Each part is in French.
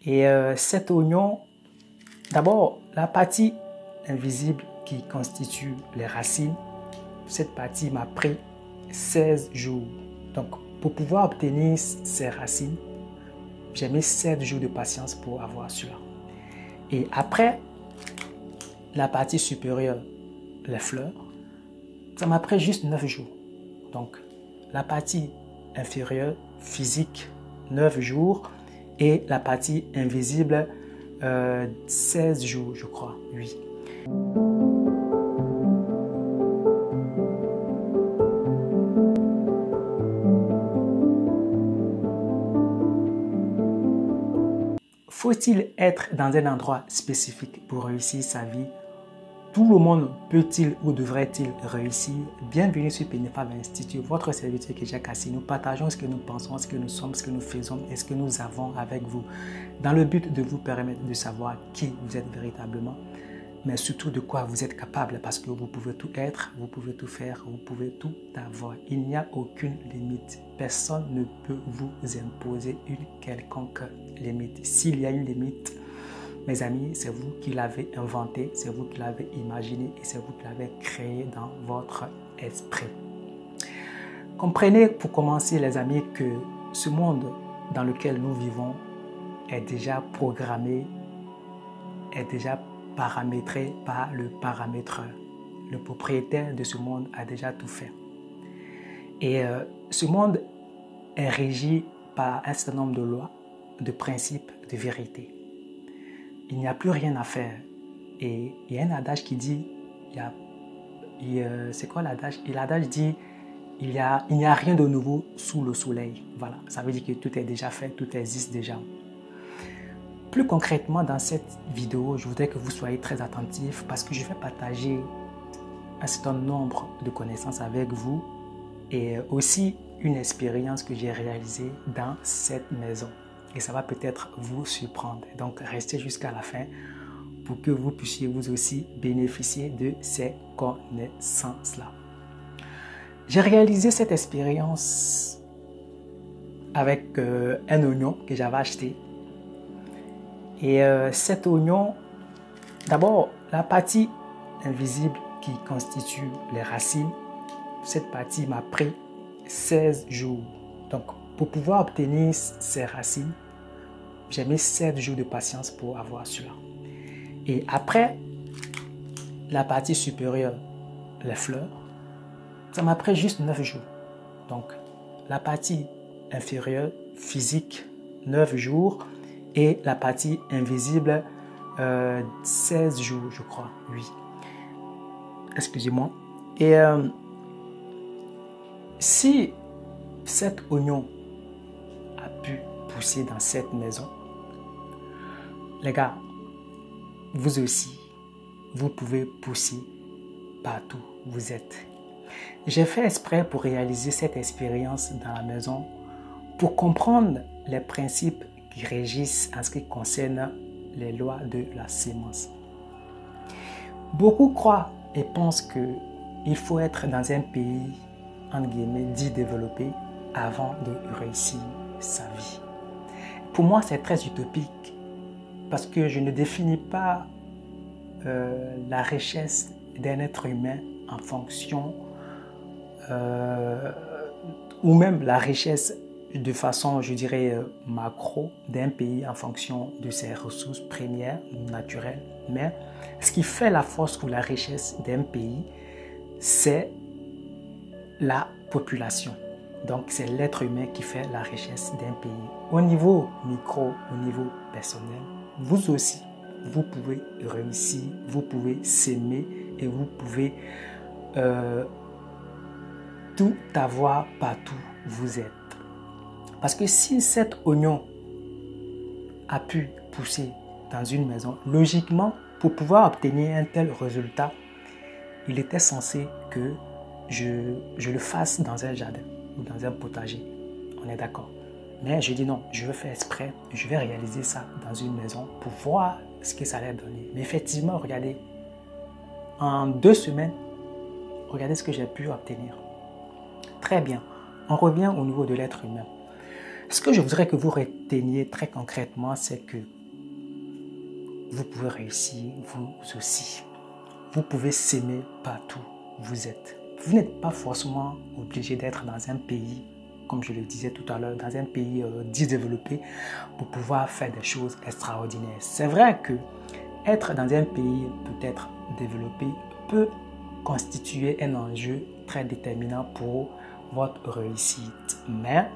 Et cet oignon, d'abord, la partie invisible qui constitue les racines, cette partie m'a pris 16 jours. Donc, pour pouvoir obtenir ces racines, j'ai mis 7 jours de patience pour avoir cela. Et après, la partie supérieure, les fleurs, ça m'a pris juste 9 jours. Donc, la partie inférieure, physique, 9 jours. Et la partie invisible, 16 jours, je crois, oui. Faut-il être dans un endroit spécifique pour réussir sa vie? Tout le monde peut-il ou devrait-il réussir? Bienvenue sur Penifab Institute, votre serviteur que j'ai cassé. Nous partageons ce que nous pensons, ce que nous sommes, ce que nous faisons et ce que nous avons avec vous, dans le but de vous permettre de savoir qui vous êtes véritablement, mais surtout de quoi vous êtes capable, parce que vous pouvez tout être, vous pouvez tout faire, vous pouvez tout avoir. Il n'y a aucune limite. Personne ne peut vous imposer une quelconque limite. S'il y a une limite, mes amis, c'est vous qui l'avez inventé, c'est vous qui l'avez imaginé et c'est vous qui l'avez créé dans votre esprit. Comprenez pour commencer, les amis, que ce monde dans lequel nous vivons est déjà programmé, est déjà paramétré par le paramétreur. Le propriétaire de ce monde a déjà tout fait. Et ce monde est régi par un certain nombre de lois, de principes, de vérités. Il n'y a plus rien à faire. Et il y a un adage qui dit, c'est quoi l'adage? L'adage dit, il n'y a rien de nouveau sous le soleil. Voilà, ça veut dire que tout est déjà fait, tout existe déjà. Plus concrètement, dans cette vidéo, je voudrais que vous soyez très attentifs parce que je vais partager un certain nombre de connaissances avec vous et aussi une expérience que j'ai réalisée dans cette maison. Et ça va peut-être vous surprendre. Donc, restez jusqu'à la fin pour que vous puissiez vous aussi bénéficier de ces connaissances-là. J'ai réalisé cette expérience avec un oignon que j'avais acheté. Et cet oignon, d'abord, la partie invisible qui constitue les racines, cette partie m'a pris 16 jours. Donc, pour pouvoir obtenir ces racines, j'ai mis 7 jours de patience pour avoir cela. Et après, la partie supérieure, les fleurs, ça m'a pris juste 9 jours. Donc, la partie inférieure, physique, 9 jours. Et la partie invisible, 16 jours, je crois, oui. Excusez-moi. Et si cet oignon a pu pousser dans cette maison, les gars, vous aussi, vous pouvez pousser partout où vous êtes. J'ai fait exprès pour réaliser cette expérience dans la maison, pour comprendre les principes qui régissent en ce qui concerne les lois de la sémence. Beaucoup croient et pensent qu'il faut être dans un pays, entre guillemets, dit développé avant de réussir sa vie. Pour moi, c'est très utopique parce que je ne définis pas la richesse d'un être humain en fonction ou même la richesse de façon, je dirais, macro d'un pays en fonction de ses ressources premières, naturelles. Mais ce qui fait la force ou la richesse d'un pays, c'est la population. Donc, c'est l'être humain qui fait la richesse d'un pays. Au niveau micro, au niveau personnel, vous aussi, vous pouvez réussir, vous pouvez s'aimer et vous pouvez tout avoir partout où vous êtes. Parce que si cet oignon a pu pousser dans une maison, logiquement, pour pouvoir obtenir un tel résultat, il était censé que je le fasse dans un jardin ou dans un potager. On est d'accord. Mais je dis non, je vais faire exprès, je vais réaliser ça dans une maison pour voir ce que ça allait donner. Mais effectivement, regardez, en 2 semaines, regardez ce que j'ai pu obtenir. Très bien, on revient au niveau de l'être humain. Ce que je voudrais que vous reteniez très concrètement, c'est que vous pouvez réussir vous aussi. Vous pouvez s'aimer partout où vous êtes. Vous n'êtes pas forcément obligé d'être dans un pays, comme je le disais tout à l'heure, dans un pays dit développé pour pouvoir faire des choses extraordinaires. C'est vrai que être dans un pays peut-être développé peut constituer un enjeu très déterminant pour votre réussite. Mais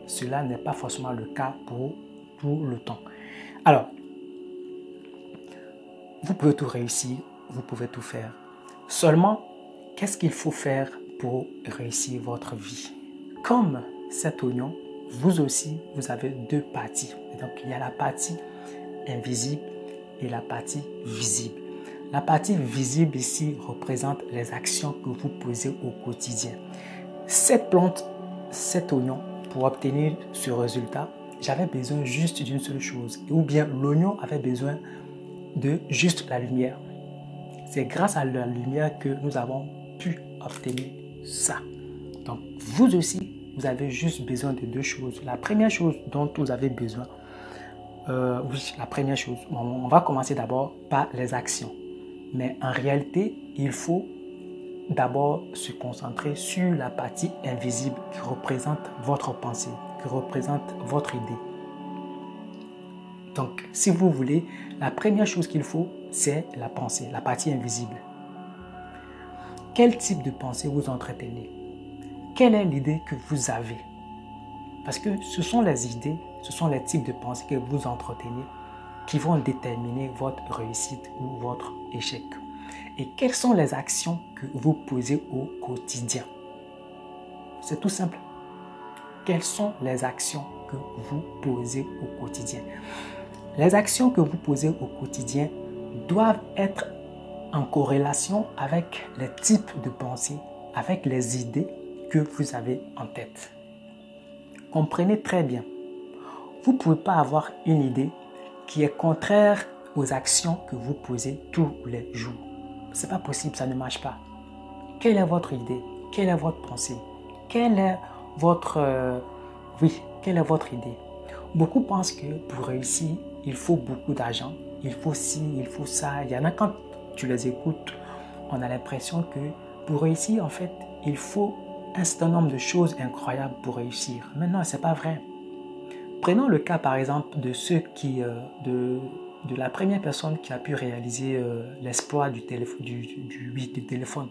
cela n'est pas forcément le cas pour tout le temps. Alors, vous pouvez tout réussir, vous pouvez tout faire. Seulement, qu'est-ce qu'il faut faire pour réussir votre vie? Comme cet oignon, vous aussi, vous avez deux parties. Donc, il y a la partie invisible et la partie visible. La partie visible ici représente les actions que vous posez au quotidien. Cette plante, cet oignon, pour obtenir ce résultat, j'avais besoin juste d'une seule chose. Ou bien l'oignon avait besoin de juste la lumière. C'est grâce à la lumière que nous avons pu obtenir ça. Donc, vous aussi, vous avez juste besoin de deux choses. La première chose dont vous avez besoin, la première chose, on va commencer d'abord par les actions. Mais en réalité, il faut d'abord se concentrer sur la partie invisible qui représente votre pensée, qui représente votre idée. Donc, si vous voulez, la première chose qu'il faut, c'est la pensée, la partie invisible. Quel type de pensée vous entretenez? Quelle est l'idée que vous avez? Parce que ce sont les idées, ce sont les types de pensées que vous entretenez qui vont déterminer votre réussite ou votre échec. Et quelles sont les actions que vous posez au quotidien? C'est tout simple. Quelles sont les actions que vous posez au quotidien? Les actions que vous posez au quotidien doivent être en corrélation avec les types de pensées, avec les idées que vous avez en tête. Comprenez très bien. Vous ne pouvez pas avoir une idée qui est contraire aux actions que vous posez tous les jours. Ce n'est pas possible, ça ne marche pas. Quelle est votre idée? Quelle est votre pensée? Quelle est votre idée? Beaucoup pensent que pour réussir, il faut beaucoup d'argent, il faut ci, il faut ça. Il y en a quand tu les écoutes, on a l'impression que pour réussir, en fait, il faut un certain nombre de choses incroyables pour réussir. Mais non, ce n'est pas vrai. Prenons le cas par exemple de ceux qui, de la première personne qui a pu réaliser l'exploit du téléphone.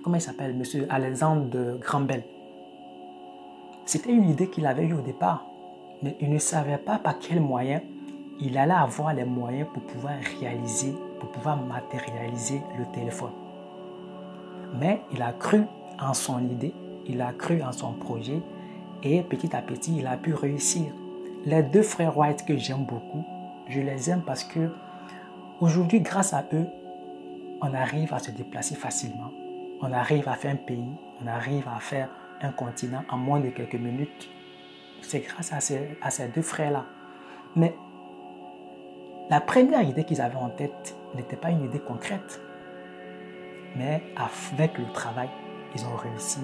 Comment il s'appelle? Monsieur Alexandre de Graham-Bell. C'était une idée qu'il avait eue au départ, mais il ne savait pas par quel moyen il allait avoir les moyens pour pouvoir réaliser, pour pouvoir matérialiser le téléphone. Mais il a cru en son idée, il a cru en son projet et petit à petit, il a pu réussir. Les deux frères Wright que j'aime beaucoup, je les aime parce que aujourd'hui, grâce à eux, on arrive à se déplacer facilement. On arrive à faire un pays, on arrive à faire un continent en moins de quelques minutes. C'est grâce à ces deux frères-là. Mais la première idée qu'ils avaient en tête n'était pas une idée concrète. Mais avec le travail, ils ont réussi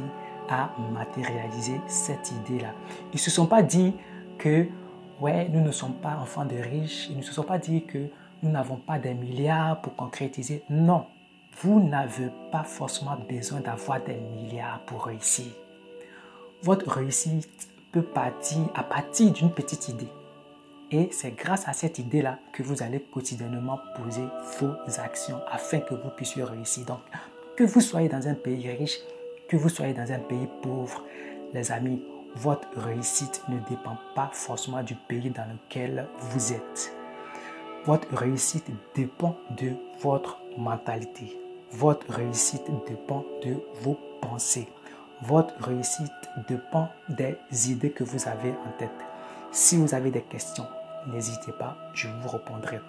à matérialiser cette idée-là. Ils ne se sont pas dit que, ouais, nous ne sommes pas enfants de riches. Ils ne se sont pas dit que nous n'avons pas des milliards pour concrétiser. Non, vous n'avez pas forcément besoin d'avoir des milliards pour réussir. Votre réussite peut partir à partir d'une petite idée. Et c'est grâce à cette idée-là que vous allez quotidiennement poser vos actions afin que vous puissiez réussir. Donc, que vous soyez dans un pays riche, que vous soyez dans un pays pauvre, les amis, votre réussite ne dépend pas forcément du pays dans lequel vous êtes. Votre réussite dépend de votre mentalité. Votre réussite dépend de vos pensées. Votre réussite dépend des idées que vous avez en tête. Si vous avez des questions, n'hésitez pas, je vous répondrai.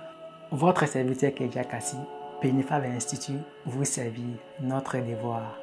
Votre serviteur Kedia Kassi, Pennyfave Institute, vous servir notre devoir.